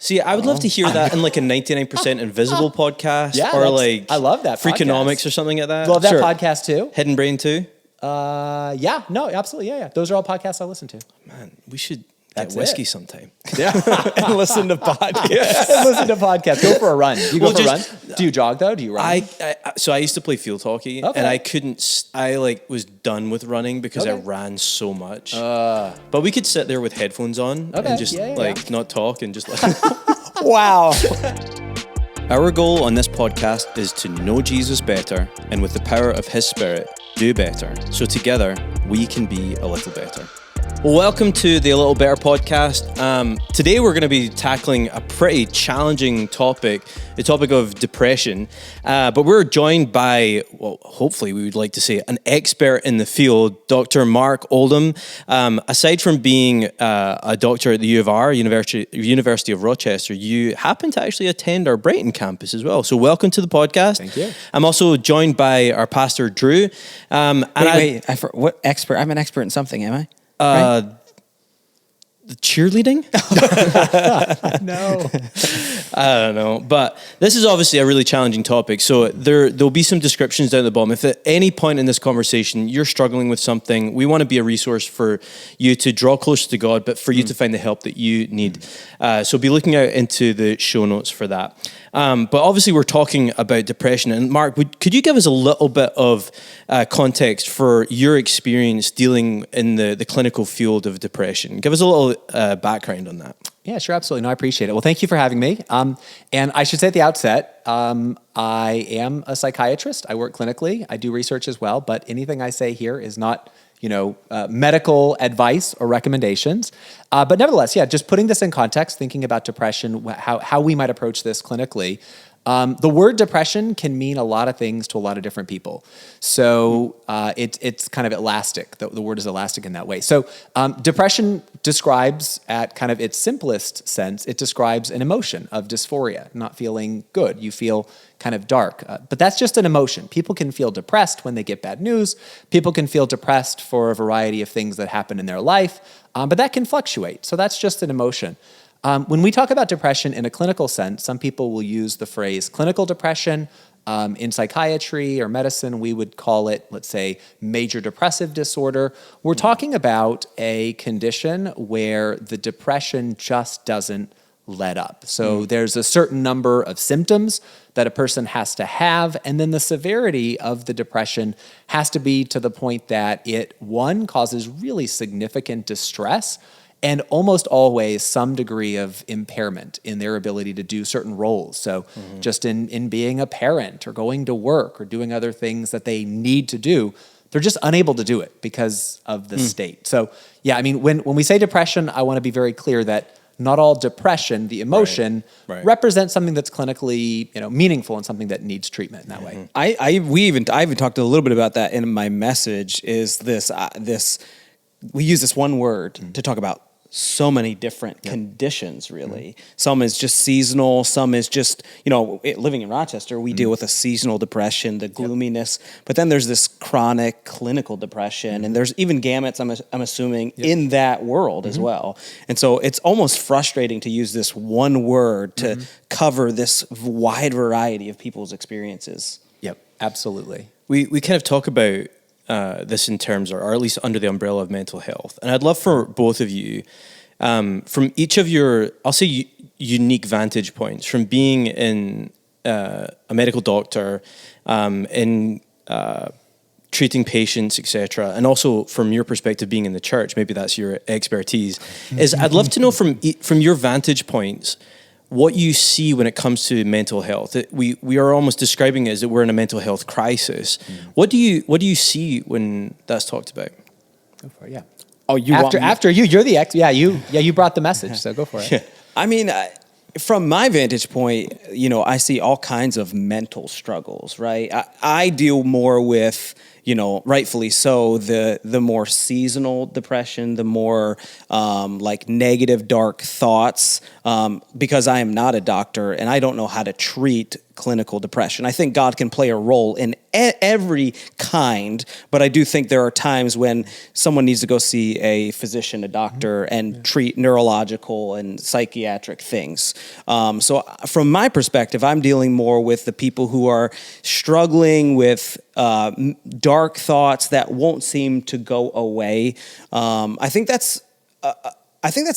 See, I would love to hear that in like a 99% Invisible podcast, or like I love that Freakonomics or something like that. Love that podcast too. Hidden Brain too. Yeah, no, absolutely, yeah. Those are all podcasts I listen to. Man, we should get whiskey sometime. Yeah, and listen to podcasts. listen to podcasts. Go for a run. Do you go for runs? Do you jog though? Do you run? So I used to play field hockey, and I couldn't. I like was done with running because I ran so much. But we could sit there with headphones on and just not talk and just like. Wow. Our goal on this podcast is to know Jesus better, and with the power of His Spirit, do better. So together, we can be a little better. Well, welcome to the A Little Better podcast. Today we're going to be tackling a pretty challenging topic, the topic of depression. But we're joined by, well, hopefully we would like to say, an expert in the field, Dr. Mark Oldham. Aside from being a doctor at the U of R, University of Rochester, you happen to actually attend our Brighton campus as well. So welcome to the podcast. Thank you. I'm also joined by our pastor, Drew. What expert? I'm an expert in something, am I? The cheerleading? No. I don't know. But this is obviously a really challenging topic. So there'll be some descriptions down at the bottom. If at any point in this conversation you're struggling with something, we want to be a resource for you to draw closer to God, but for you to find the help that you need. So be looking out into the show notes for that. But obviously we're talking about depression. And Mark, could you give us a little bit of context for your experience dealing in the clinical field of depression? Give us a little background on that. Yeah, sure, absolutely. No, I appreciate it. Well, thank you for having me. And I should say at the outset, I am a psychiatrist. I work clinically. I do research as well. But anything I say here is not, medical advice or recommendations. But nevertheless, just putting this in context, thinking about depression, how we might approach this clinically. The word depression can mean a lot of things to a lot of different people. So it's kind of elastic. The word is elastic in that way. So depression describes, at kind of its simplest sense, it describes an emotion of dysphoria, not feeling good. You feel kind of dark. But that's just an emotion. People can feel depressed when they get bad news. People can feel depressed for a variety of things that happen in their life. But that can fluctuate. So that's just an emotion. When we talk about depression in a clinical sense, some people will use the phrase clinical depression. In psychiatry or medicine, we would call it, let's say, major depressive disorder. We're talking about a condition where the depression just doesn't let up. So there's a certain number of symptoms that a person has to have, and then the severity of the depression has to be to the point that it, one, causes really significant distress, and almost always some degree of impairment in their ability to do certain roles. So just in being a parent or going to work or doing other things that they need to do, they're just unable to do it because of the state. So when we say depression, I want to be very clear that not all depression, the emotion, represents something that's clinically meaningful and something that needs treatment in that way. I even talked a little bit about that in my message. Is this we use this one word to talk about so many different conditions, really. Some is just seasonal. Some is just, living in Rochester, we deal with a seasonal depression, the gloominess. But then there's this chronic clinical depression, and there's even gamuts, I'm assuming, in that world as well. And so it's almost frustrating to use this one word to cover this wide variety of people's experiences. Yep, absolutely. We kind of talk about this in terms, or at least under the umbrella of mental health. And I'd love for both of you, from each of your, I'll say, unique vantage points, from being in a medical doctor, in treating patients, etc., and also from your perspective being in the church, maybe that's your expertise, is I'd love to know from your vantage points, what you see when it comes to mental health. We are almost describing it as that we're in a mental health crisis. What do you see when that's talked about? Go for it. Yeah. Oh, you're the ex. You brought the message, so go for it. Yeah. I mean, from my vantage point, I see all kinds of mental struggles, right? I deal more with rightfully so, the more seasonal depression, the more like negative, dark thoughts, because I am not a doctor and I don't know how to treat clinical depression. I think God can play a role in every kind, but I do think there are times when someone needs to go see a physician, a doctor, and treat neurological and psychiatric things. So from my perspective, I'm dealing more with the people who are struggling with dark thoughts that won't seem to go away. I think that's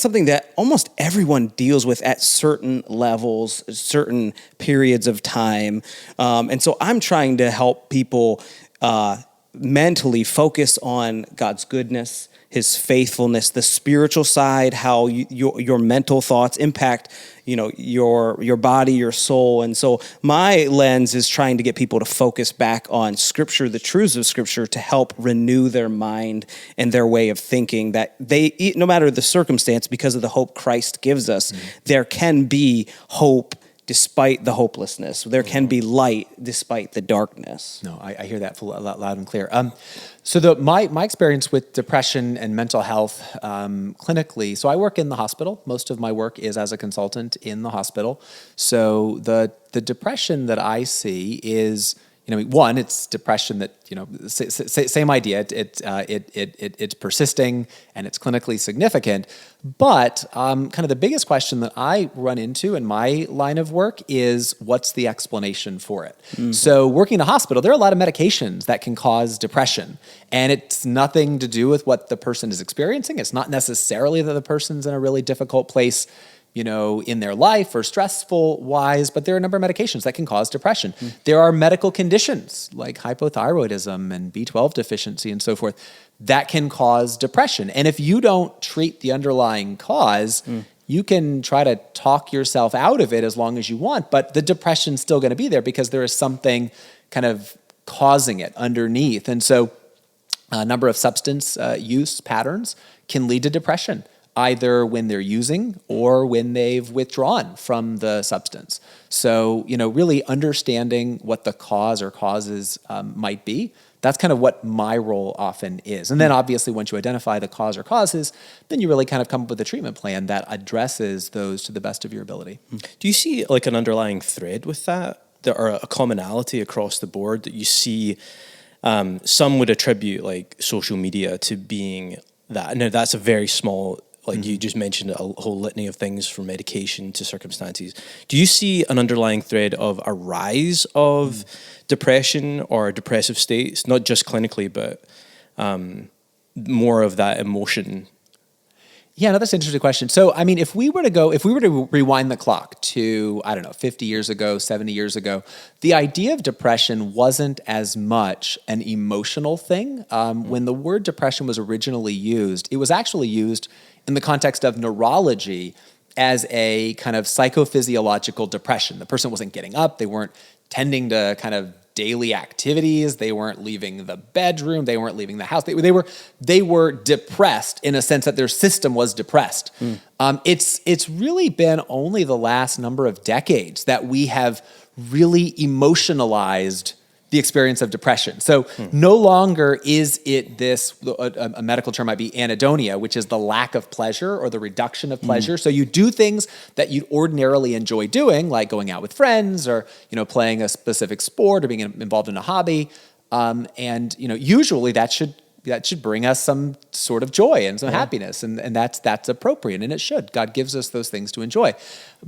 something that almost everyone deals with at certain levels, certain periods of time. And so I'm trying to help people mentally focus on God's goodness, his faithfulness, the spiritual side, how your mental thoughts impact, your body, your soul. And so my lens is trying to get people to focus back on Scripture, the truths of Scripture, to help renew their mind and their way of thinking, that they, no matter the circumstance, because of the hope Christ gives us, there can be hope despite the hopelessness. There can be light despite the darkness. No, I hear that loud and clear. So my experience with depression and mental health clinically, so I work in the hospital. Most of my work is as a consultant in the hospital. So the depression that I see is, one, it's depression that, same idea. It's persisting and it's clinically significant. But kind of the biggest question that I run into in my line of work is, what's the explanation for it? Mm-hmm. So working in a hospital, there are a lot of medications that can cause depression. And it's nothing to do with what the person is experiencing. It's not necessarily that the person's in a really difficult place, in their life or stressful wise, but there are a number of medications that can cause depression. There are medical conditions like hypothyroidism and B12 deficiency and so forth that can cause depression. And if you don't treat the underlying cause, you can try to talk yourself out of it as long as you want, but the depression's still going to be there because there is something kind of causing it underneath. And so a number of substance use patterns can lead to depression, either when they're using or when they've withdrawn from the substance. So, really understanding what the cause or causes might be, that's kind of what my role often is. And then obviously once you identify the cause or causes, then you really kind of come up with a treatment plan that addresses those to the best of your ability. Do you see like an underlying thread with that? There are a commonality across the board that you see? Some would attribute like social media to being that. Now that's a very small, you just mentioned a whole litany of things from medication to circumstances. Do you see an underlying thread of a rise of depression or depressive states, not just clinically, but more of that emotion? Yeah, no, that's an interesting question. So, if we were to rewind the clock to, 50 years ago, 70 years ago, the idea of depression wasn't as much an emotional thing. When the word depression was originally used, it was actually used in the context of neurology as a kind of psychophysiological depression. The person wasn't getting up, they weren't tending to kind of daily activities, they weren't leaving the bedroom, they weren't leaving the house. They were depressed in a sense that their system was depressed. It's really been only the last number of decades that we have really emotionalized the experience of depression. So no longer is it this, a medical term might be anhedonia, which is the lack of pleasure or the reduction of pleasure. So you do things that you'd ordinarily enjoy doing, like going out with friends or, playing a specific sport or being involved in a hobby. And usually that should bring us some sort of joy and some happiness. And that's appropriate, and it should. God gives us those things to enjoy.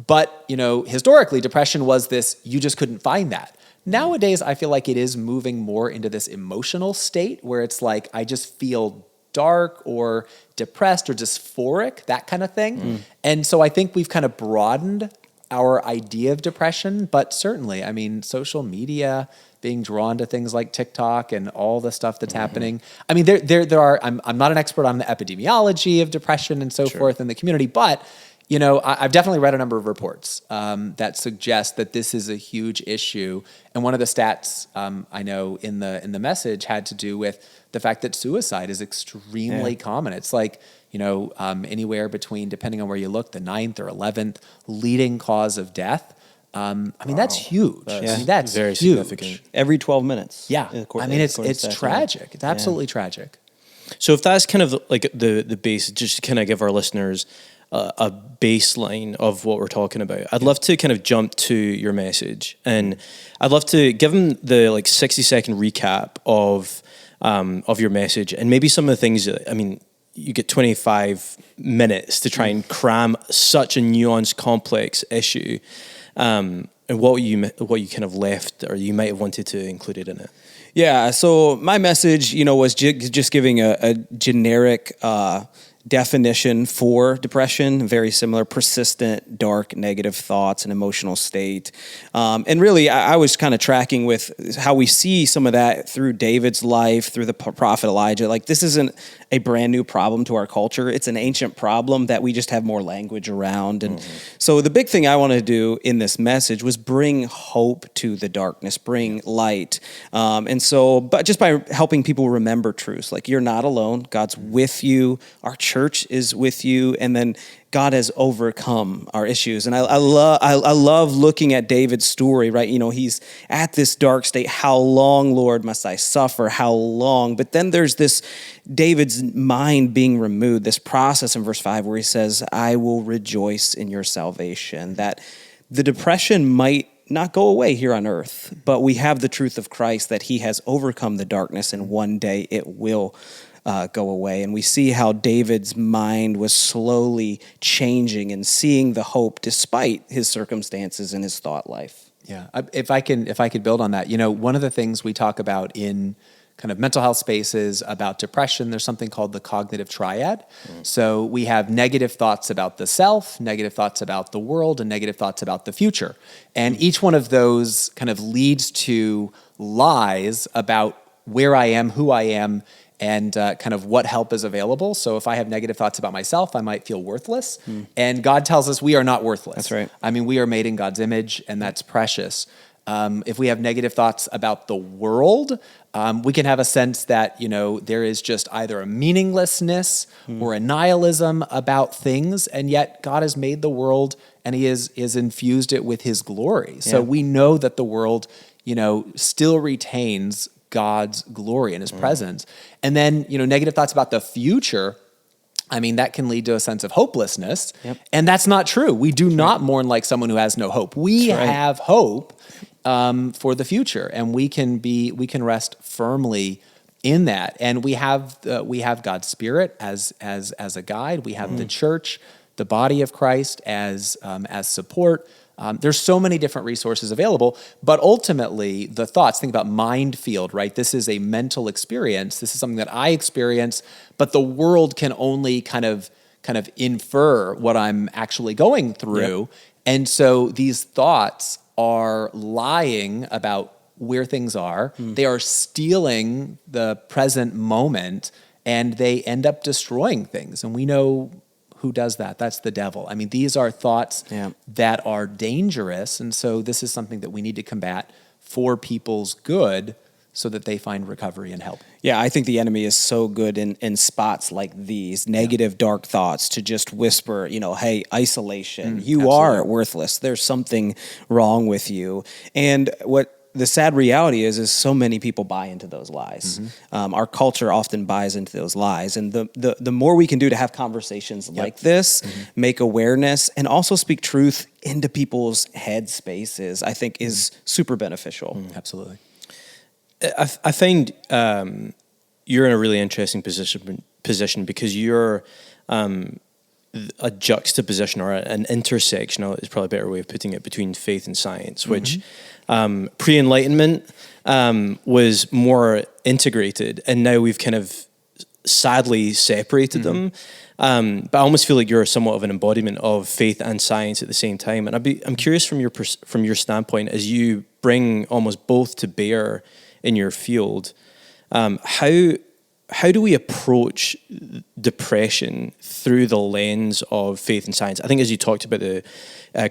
But, historically, depression was this, you just couldn't find that. Nowadays, I feel like it is moving more into this emotional state where it's like, I just feel dark or depressed or dysphoric, that kind of thing. And so I think we've kind of broadened our idea of depression, but certainly, social media, being drawn to things like TikTok and all the stuff that's happening. There are, I'm not an expert on the epidemiology of depression and so forth in the community, but I've definitely read a number of reports that suggest that this is a huge issue. And one of the stats I know in the message had to do with the fact that suicide is extremely common. It's like, anywhere between, depending on where you look, the 9th or 11th leading cause of death. I mean, that's huge. That's very huge. significant. Every 12 minutes. Yeah. according- I mean, it's according to that, tragic. It's absolutely tragic. So if that's kind of like the base, just to kind of give our listeners a baseline of what we're talking about, I'd love to kind of jump to your message, and I'd love to give them the like 60-second recap of your message, and maybe some of the things that, I mean, you get 25 minutes to try and cram such a nuanced, complex issue, and what you kind of left, or you might have wanted to include it in it. Yeah, so my message, was just giving a generic definition for depression, very similar: persistent, dark, negative thoughts and emotional state. And really, I was kind of tracking with how we see some of that through David's life, through the prophet Elijah. Like, this isn't a brand new problem to our culture. It's an ancient problem that we just have more language around. And so the big thing I want to do in this message was bring hope to the darkness, bring light. And so, but just by helping people remember truths, like, you're not alone. God's with you. Our church is with you. And then God has overcome our issues. And I love looking at David's story, right? He's at this dark state. How long, Lord, must I suffer? How long? But then there's this David's mind being removed, this process in verse 5 where he says, I will rejoice in your salvation. That the depression might not go away here on earth, but we have the truth of Christ that he has overcome the darkness, and one day it will go away. And we see how David's mind was slowly changing and seeing the hope despite his circumstances and his thought life. Yeah, if I could build on that, one of the things we talk about in kind of mental health spaces about depression, there's something called the cognitive triad. So we have negative thoughts about the self, negative thoughts about the world, and negative thoughts about the future. And each one of those kind of leads to lies about where I am, who I am, and kind of what help is available. So if I have negative thoughts about myself, I might feel worthless. And God tells us we are not worthless. That's right. I mean, we are made in God's image, and that's precious. If we have negative thoughts about the world, we can have a sense that, there is just either a meaninglessness or a nihilism about things, and yet God has made the world and he is infused it with his glory. So we know that the world, still retains God's glory and his presence. And then, negative thoughts about the future, I mean, that can lead to a sense of hopelessness. Yep. And that's not true. We do not mourn like someone who has no hope. We have hope for the future, and we can rest firmly in that. And we have God's Spirit as a guide. We have the church, the body of Christ as support. There's so many different resources available, but ultimately the thoughts, think about mind field, right? This is a mental experience. This is something that I experience, but the world can only kind of infer what I'm actually going through. Yep. And so these thoughts are lying about where things are. They are stealing the present moment, and they end up destroying things. And we know who does that. That's the devil. I mean, these are thoughts that are dangerous. And so this is something that we need to combat for people's good so that they find recovery and help. Yeah, I think the enemy is so good in spots like these, negative, dark thoughts, to just whisper, hey, isolation, you are worthless. There's something wrong with you. And what the sad reality is so many people buy into those lies. Our culture often buys into those lies. And the more we can do to have conversations like this, make awareness, and also speak truth into people's head spaces, I think is super beneficial. Absolutely. I find you're in a really interesting position because you're a juxtaposition or an intersection, is probably a better way of putting it, between faith and science, which pre-Enlightenment was more integrated, and now we've kind of sadly separated them. But I almost feel like you're somewhat of an embodiment of faith and science at the same time. And I'm curious from your standpoint, as you bring almost both to bear in your field, how do we approach depression through the lens of faith and science? I think as you talked about the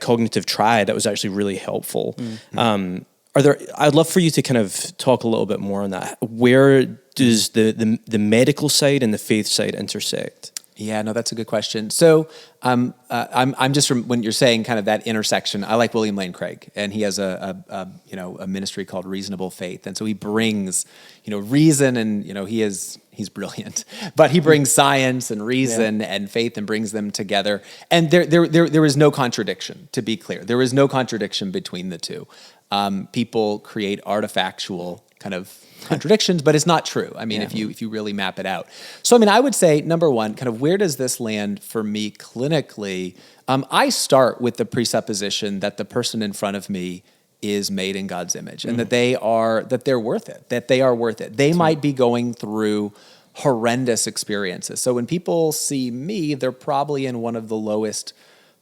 cognitive triad, that was actually really helpful. I'd love for you to kind of talk a little bit more on that. Where does the medical side and the faith side intersect? Yeah, no, that's a good question. So I'm just from when you're saying kind of that intersection. I like William Lane Craig, and he has a ministry called Reasonable Faith, and so he brings reason, and he's brilliant, but he brings science and reason and faith and brings them together. And there is no contradiction. To be clear, there is no contradiction between the two. People create artifactual kind of contradictions, but it's not true. I mean, if you really map it out. So, I mean, I would say, number one, kind of where does this land for me clinically? I start with the presupposition that the person in front of me is made in God's image and that they're worth it, that they are worth it. They might be going through horrendous experiences. So when people see me, they're probably in one of the lowest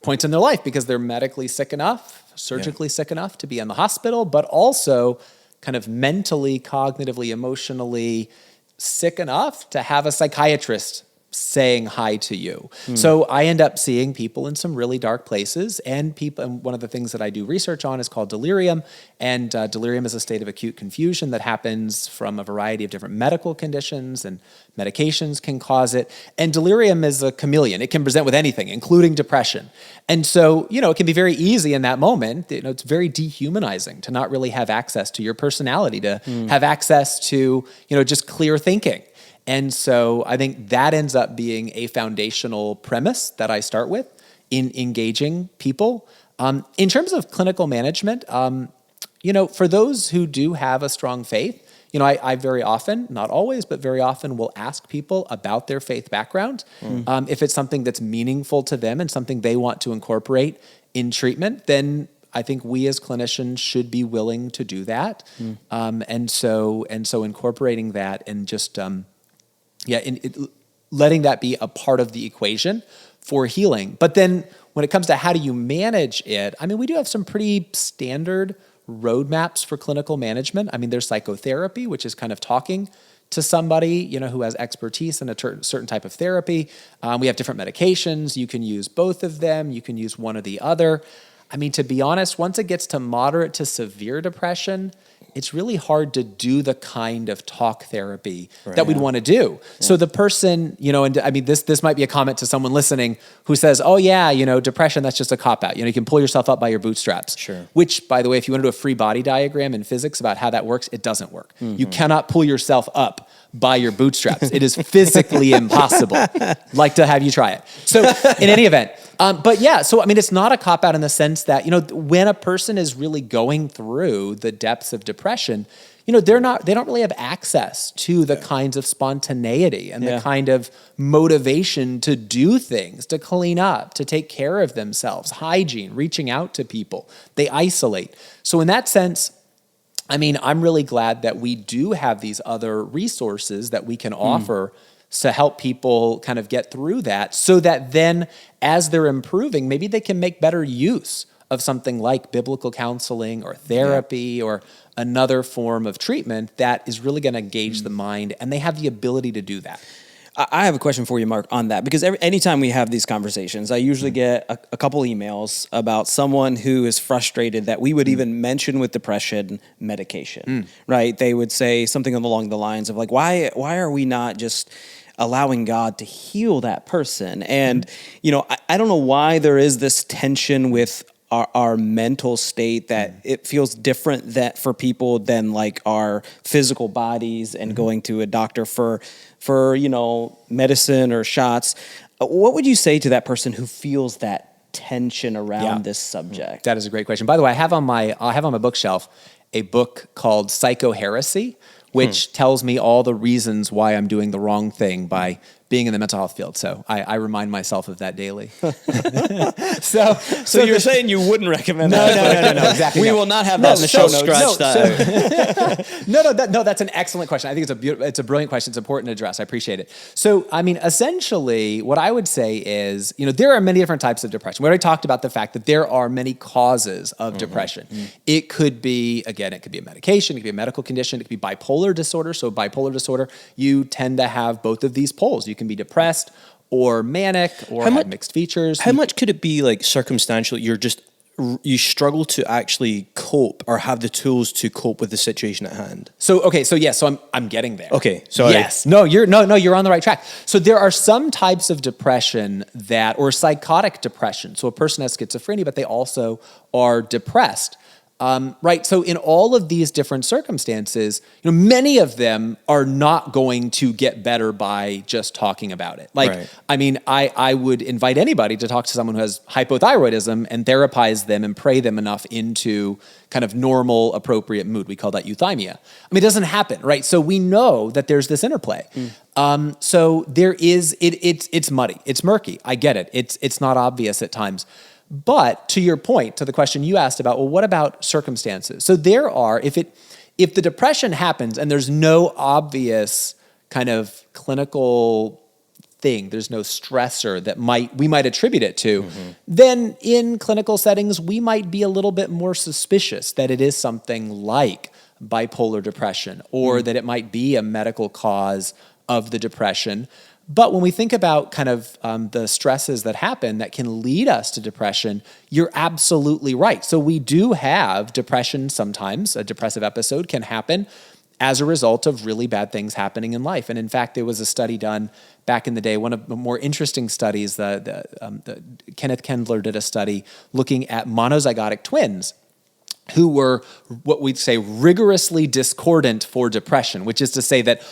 points in their life because they're medically sick enough, surgically sick enough to be in the hospital, but also kind of mentally, cognitively, emotionally sick enough to have a psychiatrist saying hi to you. So I end up seeing people in some really dark places, and one of the things that I do research on is called delirium, and delirium is a state of acute confusion that happens from a variety of different medical conditions, and medications can cause it. And delirium is a chameleon. It can present with anything, including depression. And so, it can be very easy in that moment. It's very dehumanizing to not really have access to your personality, to have access to, just clear thinking. And so I think that ends up being a foundational premise that I start with in engaging people. In terms of clinical management, for those who do have a strong faith, I very often, not always, but very often will ask people about their faith background. If it's something that's meaningful to them and something they want to incorporate in treatment, then I think we as clinicians should be willing to do that. And so incorporating that and just letting that be a part of the equation for healing. But then when it comes to how do you manage it, I mean, we do have some pretty standard roadmaps for clinical management. I mean, there's psychotherapy, which is kind of talking to somebody, who has expertise in a certain type of therapy. We have different medications. You can use both of them. You can use one or the other. I mean, to be honest, once it gets to moderate to severe depression, it's really hard to do the kind of talk therapy that we'd want to do. Yeah. So the person, and I mean, this might be a comment to someone listening who says, oh yeah, depression, that's just a cop-out. You can pull yourself up by your bootstraps. Sure. Which, by the way, if you want to do a free body diagram in physics about how that works, it doesn't work. You cannot pull yourself up by your bootstraps. It is physically impossible. Like to have you try it. So in any event, but yeah, so I mean, it's not a cop-out in the sense that, when a person is really going through the depths of depression, they don't really have access to the kinds of spontaneity and the kind of motivation to do things, to clean up, to take care of themselves, hygiene, reaching out to people. They isolate. So in that sense, I mean, I'm really glad that we do have these other resources that we can offer to help people kind of get through that, so that then as they're improving, maybe they can make better use of something like biblical counseling or therapy or another form of treatment that is really going to engage the mind, and they have the ability to do that. I have a question for you, Mark, on that, because anytime we have these conversations, I usually get a couple emails about someone who is frustrated that we would even mention with depression medication, right? They would say something along the lines of like, why are we not just allowing God to heal that person? And, I don't know why there is this tension with our mental state that it feels different that for people than like our physical bodies and going to a doctor for medicine or shots. What would you say to that person who feels that tension around this subject? That is a great question. By the way, I have on my bookshelf a book called Psychoheresy, which tells me all the reasons why I'm doing the wrong thing by being in the mental health field. So I remind myself of that daily. So you're saying you wouldn't recommend that? No, exactly. We will not have that in the show notes. No, that's an excellent question. I think it's a brilliant question. It's important to address. I appreciate it. So, I mean, essentially, what I would say is, there are many different types of depression. We already talked about the fact that there are many causes of depression. It could be, again, it could be a medication, it could be a medical condition, it could be bipolar disorder. So bipolar disorder, you tend to have both of these poles. You can be depressed or manic or have mixed features. How much could it be like circumstantial? You're just you struggle to actually cope or have the tools to cope with the situation at hand? So I'm getting there. Okay, sorry. Yes. You're on the right track. So there are some types of depression or psychotic depression. So a person has schizophrenia, but they also are depressed. Right. So in all of these different circumstances, many of them are not going to get better by just talking about it. Right. I mean, I would invite anybody to talk to someone who has hypothyroidism and therapize them and pray them enough into kind of normal, appropriate mood. We call that euthymia. I mean, it doesn't happen, right? So we know that there's this interplay. So there is, it's muddy, it's murky. I get it. It's not obvious at times. But to your point, to the question you asked about, well, what about circumstances? So there are, if the depression happens and there's no obvious kind of clinical thing, there's no stressor that we might attribute it to, then in clinical settings, we might be a little bit more suspicious that it is something like bipolar depression or that it might be a medical cause of the depression. But when we think about kind of the stresses that happen that can lead us to depression, you're absolutely right. So we do have depression sometimes. A depressive episode can happen as a result of really bad things happening in life. And in fact, there was a study done back in the day, one of the more interesting studies, Kenneth Kendler did a study looking at monozygotic twins who were what we'd say rigorously discordant for depression, which is to say that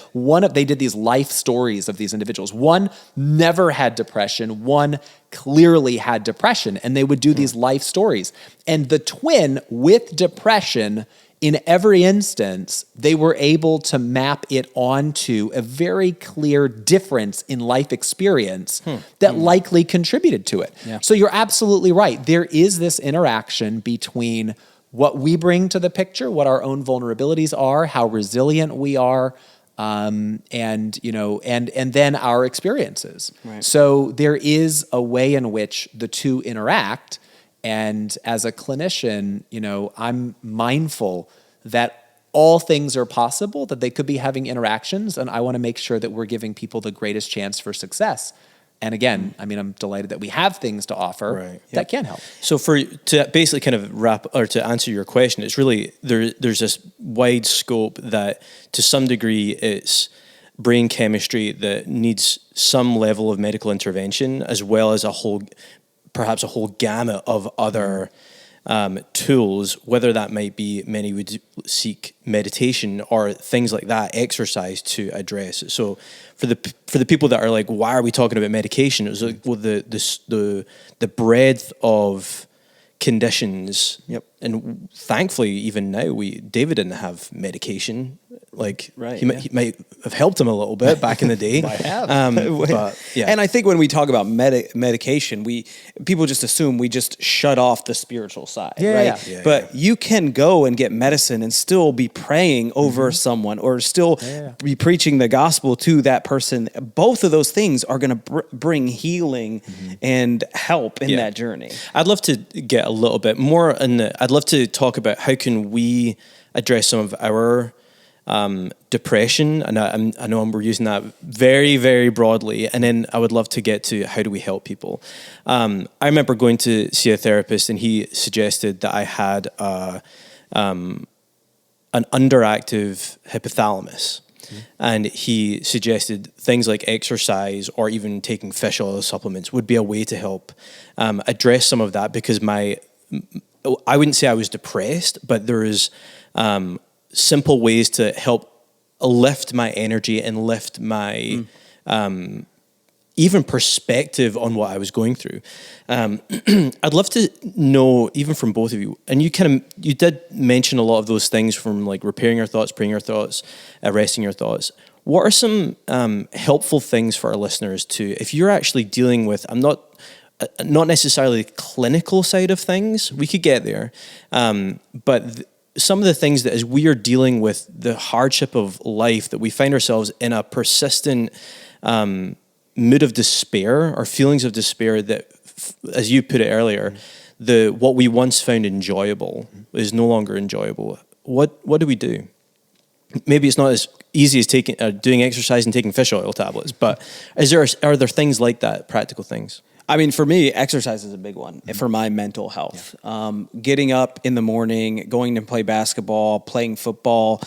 they did these life stories of these individuals. One never had depression, one clearly had depression, and they would do these life stories. And the twin with depression, in every instance, they were able to map it onto a very clear difference in life experience that likely contributed to it. Yeah. So you're absolutely right. There is this interaction between what we bring to the picture, what our own vulnerabilities are, how resilient we are, and then our experiences. Right. So there is a way in which the two interact. And as a clinician, I'm mindful that all things are possible, that they could be having interactions, and I want to make sure that we're giving people the greatest chance for success. And again, I mean, I'm delighted that we have things to offer that can help. So to basically kind of to answer your question, it's really, there's this wide scope that to some degree it's brain chemistry that needs some level of medical intervention, as well as perhaps a whole gamut of other tools, whether that might be, many would seek meditation or things like that, exercise to address it. So for the people that are like, why are we talking about medication? It was like, well, the breadth of conditions. Yep. And thankfully, even now, David didn't have medication. Like, he might have helped him a little bit back in the day. Might have. But, yeah. And I think when we talk about medication, people just assume we just shut off the spiritual side, right? Yeah. But you can go and get medicine and still be praying over someone or still be preaching the gospel to that person. Both of those things are going to bring healing and help in that journey. I'd love to get a little bit more I'd love to talk about how can we address some of our depression, and I know we're using that very, very broadly, and then I would love to get to how do we help people. I remember going to see a therapist, and he suggested that I had an underactive hypothalamus, and he suggested things like exercise or even taking fish oil supplements would be a way to help address some of that, because I wouldn't say I was depressed, but there is simple ways to help lift my energy and lift my even perspective on what I was going through. I'd love to know, even from both of you, and you did mention a lot of those things, from like repairing your thoughts, praying your thoughts, arresting your thoughts. What are some helpful things for our listeners to, if you're actually dealing with, I'm not necessarily the clinical side of things, we could get there, but some of the things that as we are dealing with the hardship of life, that we find ourselves in a persistent mood of despair or feelings of despair that, as you put it earlier, what we once found enjoyable is no longer enjoyable. What do we do? Maybe it's not as easy as doing exercise and taking fish oil tablets, but are there things like that, practical things? I mean, for me, exercise is a big one for my mental health. Getting up in the morning, going to play basketball, playing football.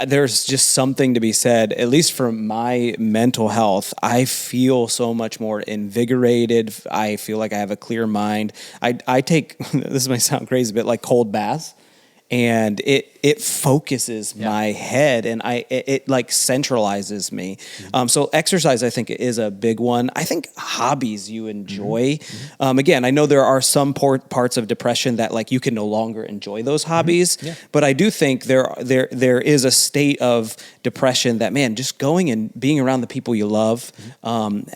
There's just something to be said, at least for my mental health. I feel so much more invigorated. I feel like I have a clear mind. I take, this might sound crazy, but like cold baths. And it focuses my head, and it like centralizes me. So exercise, I think, is a big one. I think hobbies you enjoy. Again, I know there are some parts of depression that like you can no longer enjoy those hobbies, but I do think there is a state of depression that, man, just going and being around the people you love,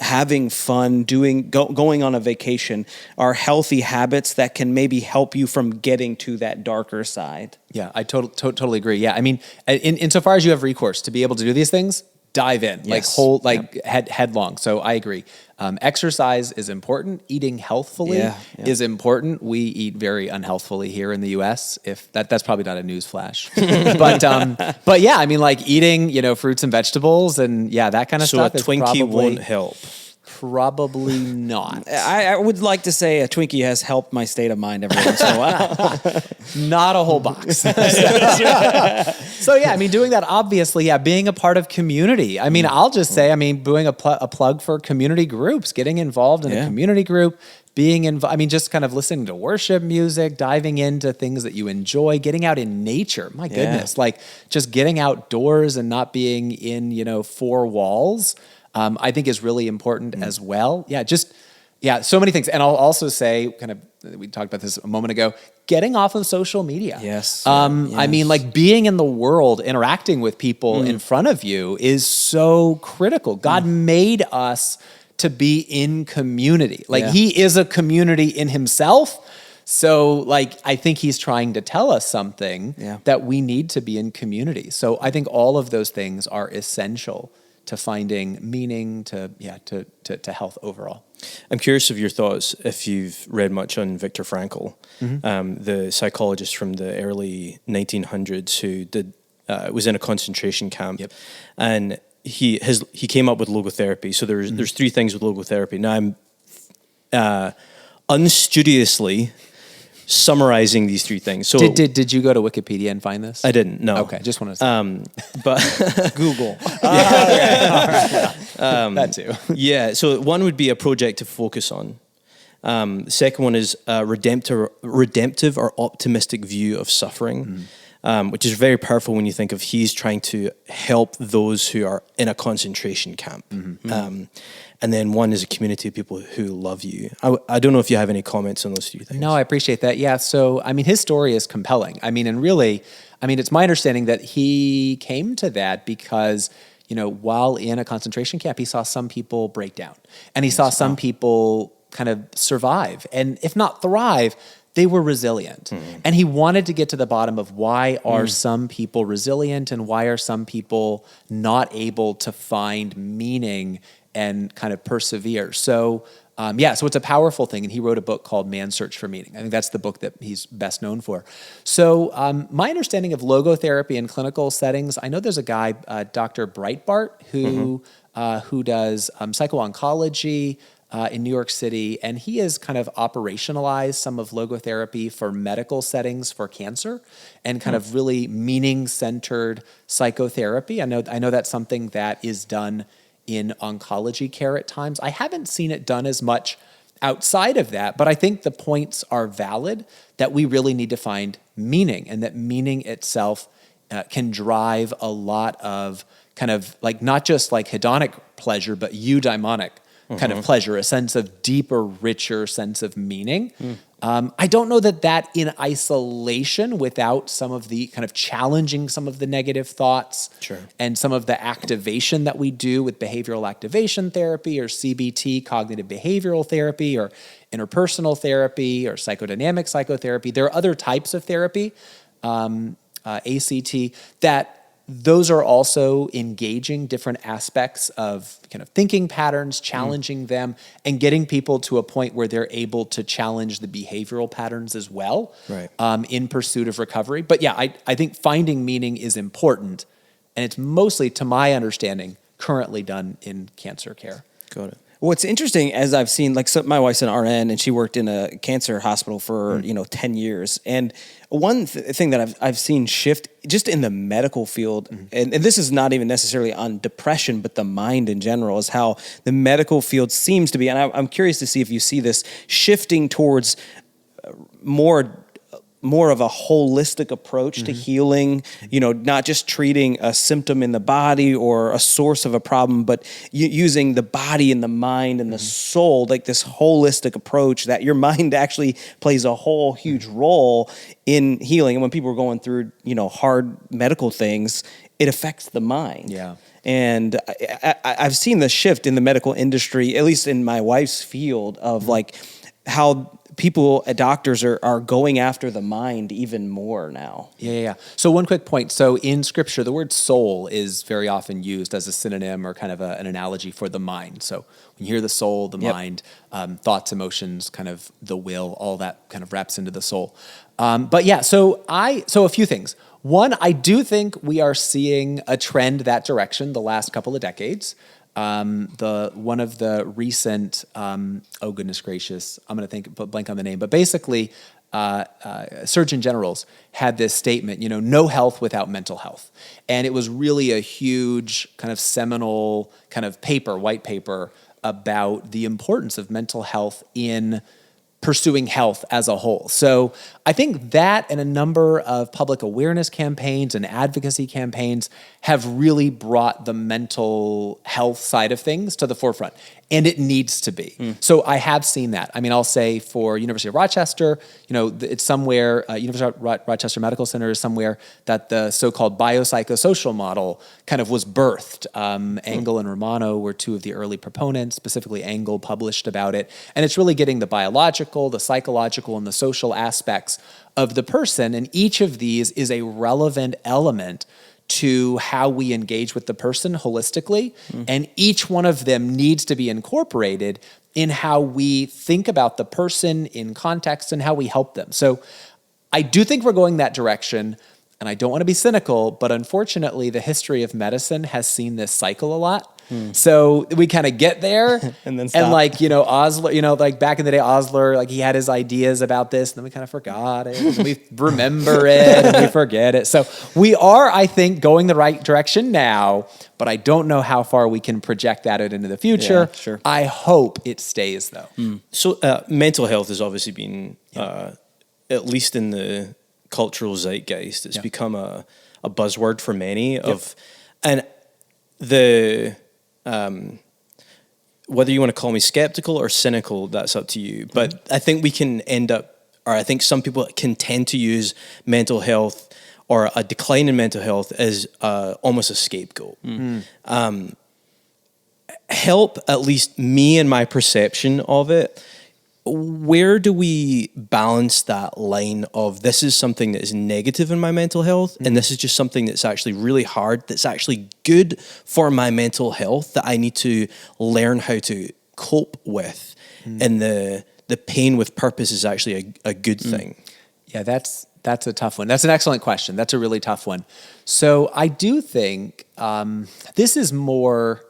having fun, going on a vacation are healthy habits that can maybe help you from getting to that darker side. Yeah, I totally agree. Yeah, I mean, insofar as you have recourse to be able to do these things, dive in, headlong. So I agree. Exercise is important. Eating healthfully is important. We eat very unhealthfully here in the U.S. If that's probably not a news flash, but yeah, I mean, like eating, fruits and vegetables and that kind of stuff. So a Twinkie won't help. Probably not. I would like to say a Twinkie has helped my state of mind every once in a while. Not a whole box. So yeah, I mean, doing that, obviously, being a part of community. I mean, I'll just say, doing a plug for community groups, getting involved in a community group, being involved. I mean, just kind of listening to worship music, diving into things that you enjoy, getting out in nature. My goodness, like just getting outdoors and not being in, four walls. I think is really important as well. So many things. And I'll also say, we talked about this a moment ago, getting off of social media. Yes. I mean, like being in the world, interacting with people in front of you is so critical. God made us to be in community. Like he is a community in himself. So like, I think he's trying to tell us something that we need to be in community. So I think all of those things are essential to finding meaning, to health overall. I'm curious of your thoughts if you've read much on Viktor Frankl, the psychologist from the early 1900s who was in a concentration camp, and he came up with logotherapy. So there's three things with logotherapy. Now I'm unstudiously summarizing these three things. So did you go to Wikipedia and find this? I didn't. No. Okay, just wanted to say. But Google. That too. Yeah. So one would be a project to focus on. The second one is a redemptive or optimistic view of suffering, which is very powerful when you think of he's trying to help those who are in a concentration camp. And then one is a community of people who love you. I don't know if you have any comments on those three things. No, I appreciate that. Yeah. So, I mean, his story is compelling. I mean, and really, it's my understanding that he came to that because, while in a concentration camp, he saw some people break down and he saw some people kind of survive. And if not thrive, they were resilient. And he wanted to get to the bottom of why are some people resilient and why are some people not able to find meaning and kind of persevere. So, so it's a powerful thing. And he wrote a book called Man's Search for Meaning. I think that's the book that he's best known for. So my understanding of logotherapy in clinical settings, I know there's a guy, Dr. Breitbart, who does psycho-oncology in New York City, and he has kind of operationalized some of logotherapy for medical settings for cancer and kind of really meaning-centered psychotherapy. I know that's something that is done in oncology care at times. I haven't seen it done as much outside of that, but I think the points are valid that we really need to find meaning, and that meaning itself can drive a lot of kind of like not just like hedonic pleasure, but eudaimonic kind of pleasure, a sense of deeper, richer sense of meaning. I don't know that in isolation, without some of the kind of challenging some of the negative thoughts and some of the activation that we do with behavioral activation therapy or CBT, cognitive behavioral therapy, or interpersonal therapy or psychodynamic psychotherapy. There are other types of therapy, ACT, that those are also engaging different aspects of kind of thinking patterns, challenging them, and getting people to a point where they're able to challenge the behavioral patterns as well, in pursuit of recovery. But yeah, I think finding meaning is important, and it's mostly, to my understanding, currently done in cancer care. Got it. What's interesting, as I've seen, like, so my wife's an RN and she worked in a cancer hospital for 10 years, and one thing that I've seen shift just in the medical field, and this is not even necessarily on depression, but the mind in general, is how the medical field seems to be, and I'm curious to see if you see this shifting towards more of a holistic approach to healing, not just treating a symptom in the body or a source of a problem, but using the body and the mind and the soul, like this holistic approach that your mind actually plays a whole huge role in healing. And when people are going through, hard medical things, it affects the mind. Yeah. And I've seen the shift in the medical industry, at least in my wife's field, of like how doctors are going after the mind even more now. Yeah. So one quick point. So in Scripture, the word soul is very often used as a synonym or kind of an analogy for the mind. So when you hear the soul, the mind, thoughts, emotions, kind of the will, all that kind of wraps into the soul. So a few things. One, I do think we are seeing a trend that direction the last couple of decades. One of the recent, oh goodness gracious, I'm going to blank on the name, but basically, Surgeon Generals had this statement, no health without mental health. And it was really a huge kind of seminal kind of white paper about the importance of mental health in pursuing health as a whole. So I think that and a number of public awareness campaigns and advocacy campaigns have really brought the mental health side of things to the forefront. And it needs to be. So I have seen that. I mean, I'll say for University of Rochester, it's somewhere, University of Rochester Medical Center is somewhere that the so-called biopsychosocial model kind of was birthed. Engel and Romano were two of the early proponents, specifically Engel published about it. And it's really getting the biological, the psychological, and the social aspects of the person. And each of these is a relevant element to how we engage with the person holistically. And each one of them needs to be incorporated in how we think about the person in context and how we help them. So I do think we're going that direction, and I don't want to be cynical, but unfortunately the history of medicine has seen this cycle a lot. So we kind of get there and then stop. And Osler, like back in the day, Osler, like he had his ideas about this, and then we kind of forgot it, and we remember it, and we forget it. So we are, I think, going the right direction now, but I don't know how far we can project that into the future. Yeah, sure. I hope it stays, though. So mental health has obviously been, at least in the cultural zeitgeist, it's become a buzzword for many and the whether you want to call me skeptical or cynical, that's up to you. But I think we can I think some people can tend to use mental health or a decline in mental health as almost a scapegoat. Help, at least me and my perception of it. Where do we balance that line of this is something that is negative in my mental health and this is just something that's actually really hard, that's actually good for my mental health that I need to learn how to cope with, and the pain with purpose is actually a good thing? Yeah, that's a tough one. That's an excellent question. That's a really tough one. So I do think this is more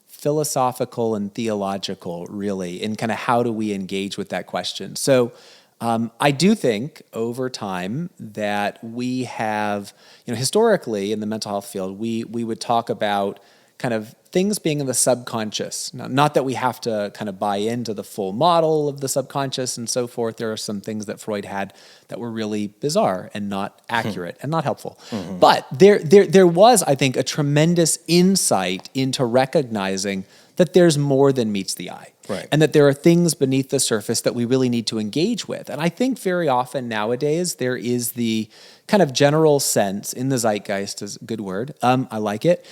philosophical and theological, really, in kind of how do we engage with that question. So I do think over time that we have, historically in the mental health field, we would talk about kind of things being in the subconscious. Now, not that we have to kind of buy into the full model of the subconscious and so forth. There are some things that Freud had that were really bizarre and not accurate and not helpful. But there was, I think, a tremendous insight into recognizing that there's more than meets the eye. Right. And that there are things beneath the surface that we really need to engage with. And I think very often nowadays there is the kind of general sense in the zeitgeist, is a good word, I like it,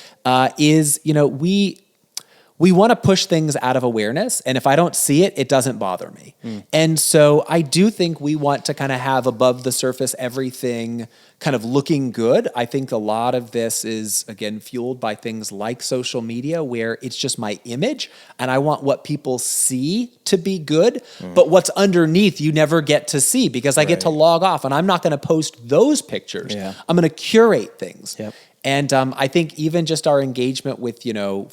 is, we want to push things out of awareness, and if I don't see it, it doesn't bother me. And so I do think we want to kind of have above the surface everything kind of looking good. I think a lot of this is, again, fueled by things like social media, where it's just my image, and I want what people see to be good, but what's underneath you never get to see because I get to log off, and I'm not going to post those pictures. I'm going to curate things. And I think even just our engagement with,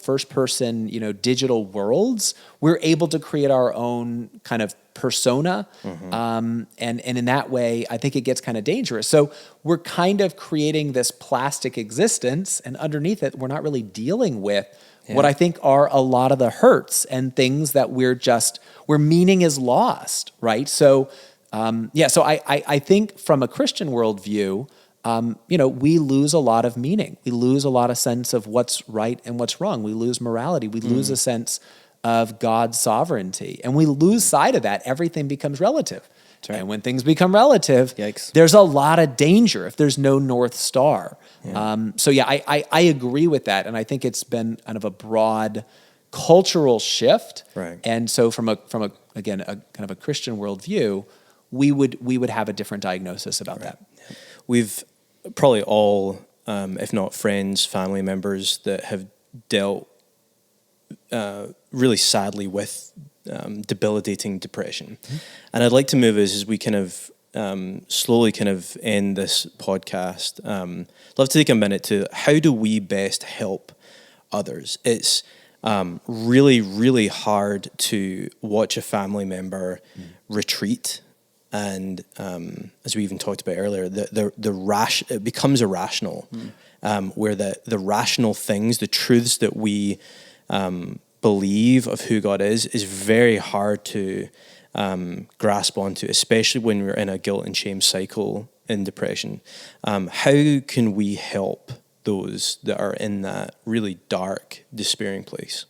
first person, digital worlds, we're able to create our own kind of persona. And in that way, I think it gets kind of dangerous. So we're kind of creating this plastic existence, and underneath it, we're not really dealing with what I think are a lot of the hurts and things that where meaning is lost, right? So, so I think from a Christian worldview, we lose a lot of meaning. We lose a lot of sense of what's right and what's wrong. We lose morality. We lose a sense of God's sovereignty. And we lose sight of that. Everything becomes relative. Right. And when things become relative, there's a lot of danger if there's no North Star. I agree with that. And I think it's been kind of a broad cultural shift. Right. And so from a kind of a Christian worldview, we would have a different diagnosis about that. Yeah. We've probably all, if not friends, family members that have dealt really sadly with debilitating depression. And I'd like to move as we kind of slowly kind of end this podcast. Love to take a minute to how do we best help others? It's really, really hard to watch a family member retreat. And as we even talked about earlier, it becomes irrational, where the rational things, the truths that we believe of who God is very hard to grasp onto, especially when we're in a guilt and shame cycle in depression. How can we help those that are in that really dark, despairing place?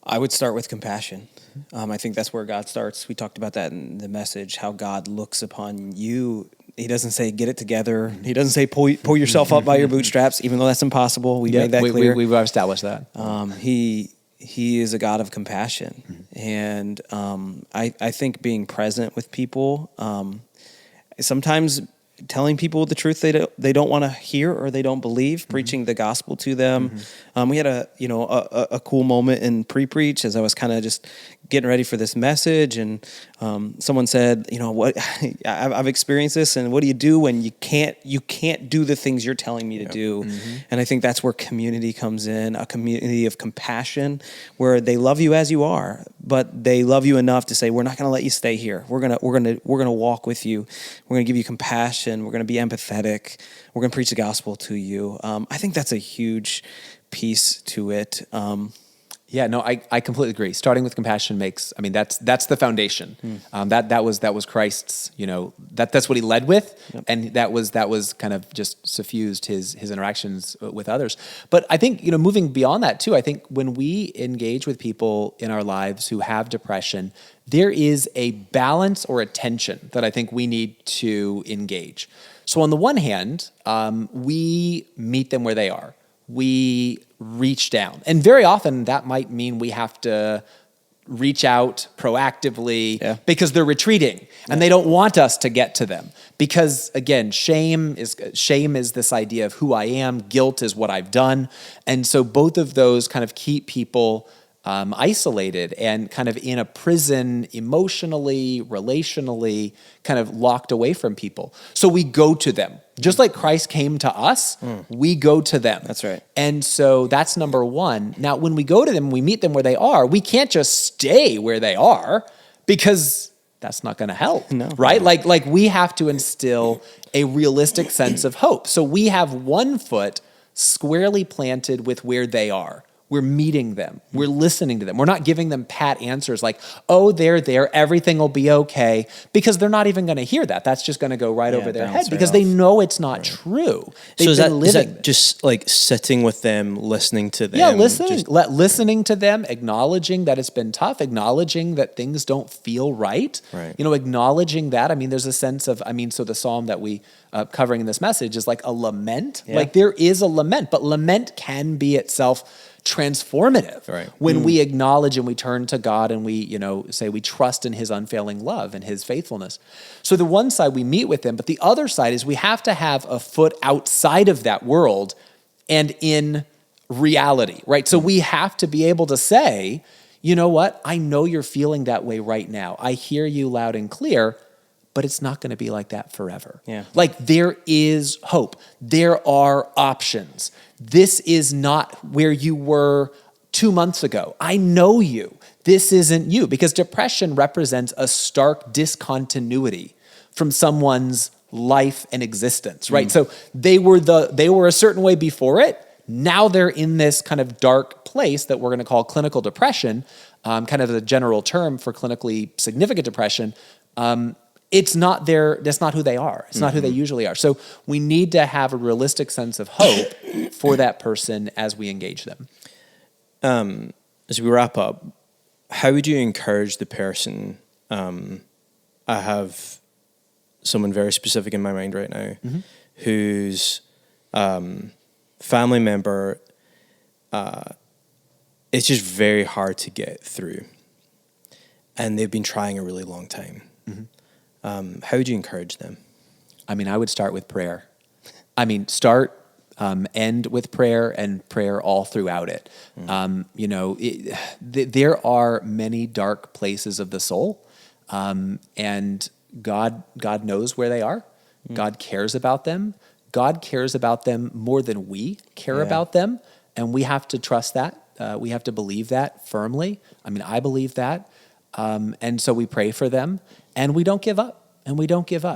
I would start with compassion. I think that's where God starts. We talked about that in the message, how God looks upon you. He doesn't say, get it together. He doesn't say, pull yourself up by your bootstraps, even though that's impossible. We made that clear. We've established that. He is a God of compassion. And I think being present with people, sometimes telling people the truth they don't want to hear or they don't believe, preaching the gospel to them. We had a cool moment in pre-preach as I was kind of just getting ready for this message, and someone said, what I've experienced this, and what do you do when you can't do the things you're telling me to do? And I think that's where community comes in, a community of compassion where they love you as you are, but they love you enough to say, we're not going to let you stay here. We're going to walk with you. We're going to give you compassion. We're going to be empathetic. We're going to preach the gospel to you. I think that's a huge piece to it. I completely agree. Starting with compassion that's the foundation. That was Christ's, that's what he led with. And that was kind of just suffused his interactions with others. But I think, moving beyond that too, I think when we engage with people in our lives who have depression, there is a balance or a tension that I think we need to engage. So on the one hand, we meet them where they are. We reach down. And very often that might mean we have to reach out proactively because they're retreating and they don't want us to get to them. Because again, shame is this idea of who I am, guilt is what I've done. And so both of those kind of keep people isolated and kind of in a prison emotionally, relationally, kind of locked away from people. So we go to them. Just like Christ came to us, we go to them. That's right. And so that's number one. Now, when we go to them, we meet them where they are, we can't just stay where they are because that's not going to help, right? Like we have to instill a realistic sense of hope. So we have one foot squarely planted with where they are. We're meeting them. We're listening to them. We're not giving them pat answers like, oh, they're there, everything will be okay, because they're not even going to hear that. That's just going to go right over their head because they know it's not true. So is that just like sitting with them, listening to them? Yeah, listening to them, acknowledging that it's been tough, acknowledging that things don't feel right. Acknowledging that. I mean, there's a sense of, so the psalm that we covering in this message is like a lament. Like there is a lament, but lament can be itself transformative when we acknowledge and we turn to God and we, say we trust in his unfailing love and his faithfulness. So the one side we meet with him, but the other side is we have to have a foot outside of that world and in reality, right? So we have to be able to say, you know what? I know you're feeling that way right now. I hear you loud and clear, but it's not going to be like that forever. Yeah. Like there is hope. There are options. This is not where you were 2 months ago. I know you. This isn't you, because depression represents a stark discontinuity from someone's life and existence, right? So they were a certain way before it. Now they're in this kind of dark place that we're going to call clinical depression, kind of the general term for clinically significant depression. That's not who they are. It's not who they usually are. So we need to have a realistic sense of hope for that person as we engage them. As we wrap up, how would you encourage the person? I have someone very specific in my mind right now, whose family member, it's just very hard to get through, and they've been trying a really long time. How would you encourage them? I mean, I would start with prayer. End with prayer, and prayer all throughout it. There are many dark places of the soul, and God knows where they are. God cares about them. God cares about them more than we care about them, and we have to trust that. We have to believe that firmly. I mean, I believe that, and so we pray for them, and we don't give up.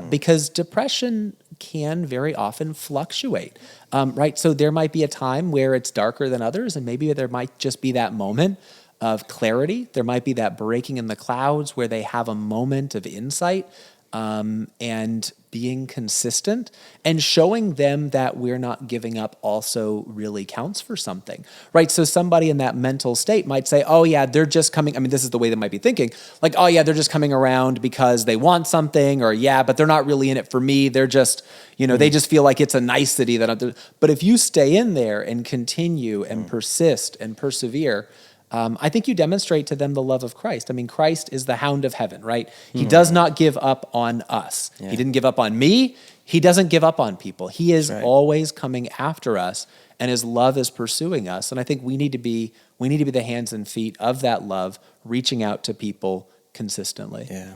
Because depression can very often fluctuate, right? So there might be a time where it's darker than others, and maybe there might just be that moment of clarity. There might be that breaking in the clouds where they have a moment of insight, and being consistent and showing them that we're not giving up also really counts for something, right? So somebody in that mental state might say, oh yeah, they're just coming. I mean, this is the way they might be thinking, like, oh yeah, they're just coming around because they want something, or yeah, but they're not really in it for me. They're just, they just feel like it's a nicety but if you stay in there and continue and persist and persevere, I think you demonstrate to them the love of Christ. I mean, Christ is the hound of heaven, right? He does not give up on us. Yeah. He didn't give up on me. He doesn't give up on people. He is always coming after us, and his love is pursuing us. And I think we need to be the hands and feet of that love, reaching out to people consistently. Yeah.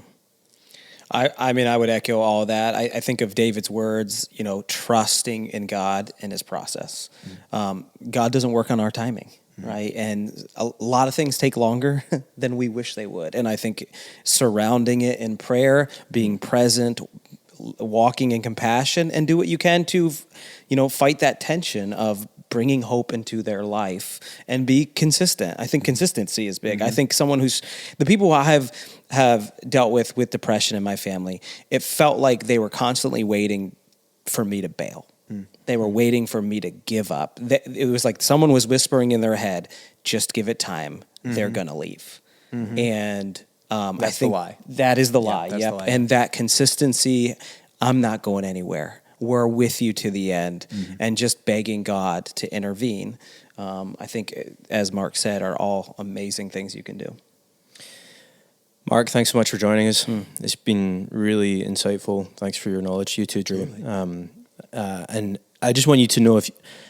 I mean, I would echo all that. I think of David's words, trusting in God and his process. God doesn't work on our timing. Right. And a lot of things take longer than we wish they would. And I think surrounding it in prayer, being present, walking in compassion, and do what you can to, fight that tension of bringing hope into their life and be consistent. I think consistency is big. I think the people I have dealt with depression in my family, it felt like they were constantly waiting for me to bail. They were waiting for me to give up. It was like someone was whispering in their head, just give it time. They're going to leave. And I think the lie. That is the lie. That's the lie. And that consistency, I'm not going anywhere. We're with you to the end, and just begging God to intervene. I think, as Mark said, are all amazing things you can do. Mark, thanks so much for joining us. It's been really insightful. Thanks for your knowledge. You too, Drew. And I just want you to know,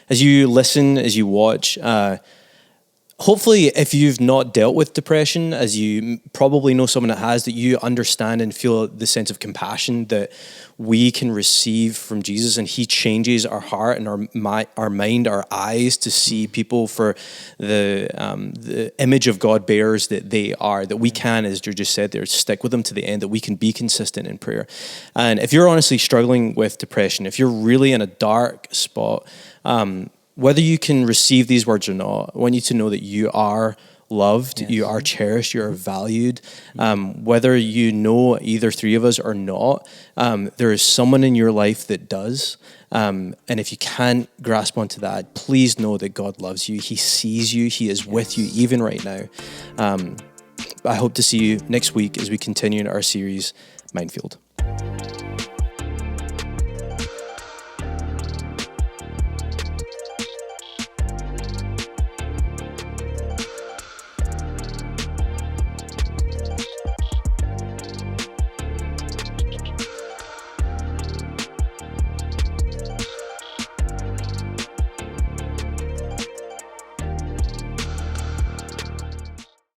as you listen, as you watch, hopefully if you've not dealt with depression, as you probably know someone that has, that you understand and feel the sense of compassion that we can receive from Jesus, and he changes our heart and our mind, our eyes to see people for the image of God bearers that they are, that we can, as Drew just said there, stick with them to the end, that we can be consistent in prayer. And if you're honestly struggling with depression, if you're really in a dark spot, whether you can receive these words or not, I want you to know that you are loved, you are cherished, you are valued. Whether you know either three of us or not, there is someone in your life that does. And if you can't grasp onto that, please know that God loves you. He sees you. He is with you even right now. I hope to see you next week as we continue in our series, Minefield.